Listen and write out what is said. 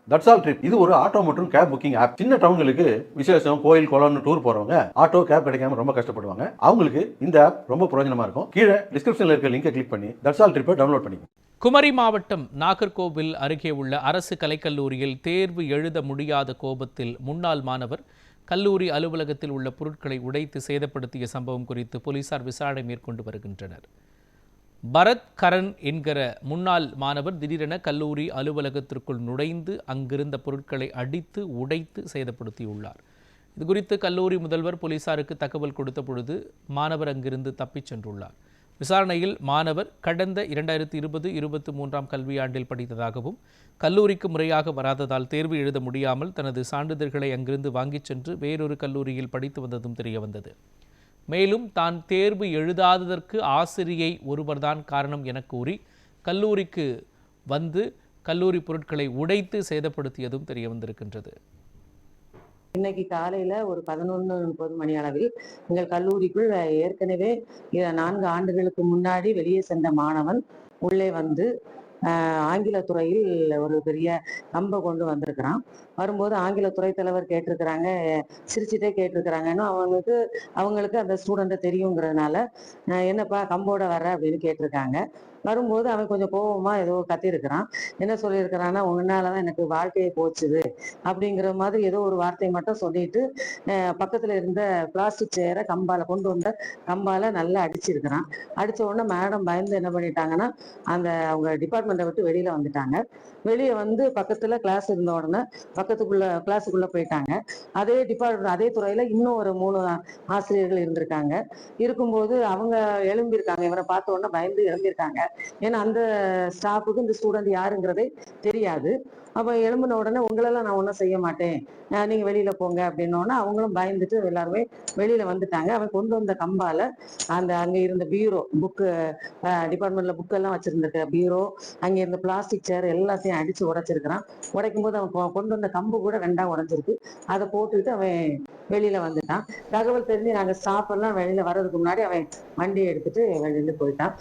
That's all trip இது ஒரு auto மற்றும் கேப் புக்கிங் ஆப். சின்ன டவுன்களுக்கு விசேஷம், கோயில், குளம்னு டூர் போறவங்க ஆட்டோ கேப் கிடைக்காம ரொம்ப கஷ்டப்படுவாங்க. அவங்களுக்கு இந்த ஆப் ரொம்ப பிரயோஜனமா இருக்கும். கீழே டிஸ்கிரிப்ஷன்ல இருக்க லிங்கை கிளிக் பண்ணி தட்ஸ் ஆல் ட்ரிப்பை டவுன்லோட் பண்ணிக்கோங்க. குமரி மாவட்டம் நாகர்கோவில் அருகே உள்ள அரசு கலைக்கல்லூரியில் தேர்வு எழுத முடியாத கோபத்தில் முன்னாள் மாணவர் கல்லூரி அலுவலகத்தில் உள்ள பொருட்களை உடைத்து சேதப்படுத்திய சம்பவம் குறித்து போலீசார் விசாரணை மேற்கொண்டு வருகின்றனர். பரத் கரண் என்கிற முன்னாள் மாணவர் திடீரென கல்லூரி அலுவலகத்திற்குள் நுழைந்து அங்கிருந்த பொருட்களை அடித்து உடைத்து சேதப்படுத்தியுள்ளார். இதுகுறித்து கல்லூரி முதல்வர் போலீசாருக்கு தகவல் கொடுத்த பொழுது மாணவர் அங்கிருந்து தப்பிச் சென்றுள்ளார். விசாரணையில் மாணவர் கடந்த 2020-23 கல்வியாண்டில் படித்ததாகவும் கல்லூரிக்கு முறையாக வராததால் தேர்வு எழுத முடியாமல் தனது சான்றிதழ்களை அங்கிருந்து வாங்கிச் சென்று வேறொரு கல்லூரியில் படித்து வந்ததும் தெரியவந்தது. மேலும் தான் தேர்வு எழுதாததற்கு ஆசிரியை ஒருவர்தான் காரணம் என கூறி கல்லூரிக்கு வந்து கல்லூரி பொருட்களை உடைத்து சேதப்படுத்தியதும் தெரிய வந்திருக்கின்றது. இன்னைக்கு காலையில ஒரு 11:30 மணி அளவில் எங்கள் கல்லூரிக்குள் ஏற்கனவே 4 ஆண்டுகளுக்கு முன்னாடி வெளியே சென்ற மாணவன் உள்ளே வந்து ஆங்கிலத்துறையில் ஒரு பெரிய கம்பை கொண்டு வந்திருக்கிறான். வரும்போது ஆங்கிலத்துறை தலைவர் கேட்டிருக்கிறாங்க, சிரிச்சுட்டே கேட்டிருக்கிறாங்கன்னு அவங்களுக்கு அந்த ஸ்டூடெண்ட்டை தெரியுங்கிறதுனால என்னப்பா கம்போட வர அப்படின்னு கேட்டிருக்காங்க. வரும்போது அவன் கொஞ்சம் கோபமா ஏதோ கத்திருக்கிறான். என்ன சொல்லியிருக்கிறான்னா, உங்களாலதான் எனக்கு வாழ்க்கையை போச்சுது அப்படிங்கிற மாதிரி ஏதோ ஒரு வார்த்தையை மட்டும் சொல்லிட்டு பக்கத்துல இருந்த பிளாஸ்டிக் சேரை கொண்டு வந்த கம்பால நல்லா அடிச்சிருக்கிறான். அடிச்ச உடனே மேடம் பயந்து என்ன பண்ணிட்டாங்கன்னா அவங்க டிபார்ட்மெண்ட்டை விட்டு வெளியில வந்துட்டாங்க. வெளியே வந்து பக்கத்துல கிளாஸ் இருந்த உடனே கிளாஸுக்குள்ள போயிட்டாங்க. அதே துறையில இன்னும் ஒரு 3 ஆசிரியர்கள் இருந்திருக்காங்க. இருக்கும்போது அவங்க எழும்பியிருக்காங்க. இவரை பார்த்த உடனே பயந்து எழும்பியிருக்காங்க. ஏன்னா அந்த ஸ்டாஃபுக்கு இந்த ஸ்டூடெண்ட் யாருங்கிறதே தெரியாது. அப்ப எழும்பின உடனே உங்களெல்லாம் நான் ஒன்றும் செய்ய மாட்டேன், நீங்க வெளியில போங்க அப்படின்னோடனே அவங்களும் பயந்துட்டு எல்லாருமே வெளியில வந்துட்டாங்க. அவன் கொண்டு வந்த கம்பால அங்க இருந்த பீரோ, புக்கு, டிபார்ட்மெண்ட்ல புக்கெல்லாம் வச்சிருந்திருக்க பீரோ, அங்க இருந்த பிளாஸ்டிக் சேர் எல்லாத்தையும் அடிச்சு உடைச்சிருக்கிறான். உடைக்கும் போது அவன் கொண்டு வந்த கம்பு கூட 2ஆ உடைஞ்சிருக்கு. அதை போட்டுட்டு அவன் வெளியில வந்துட்டான். தகவல் தெரிஞ்சு நாங்க ஸ்டாஃப் எல்லாம் வெளியில வர்றதுக்கு முன்னாடி அவன் வண்டியை எடுத்துட்டு வெளியில போயிட்டான்.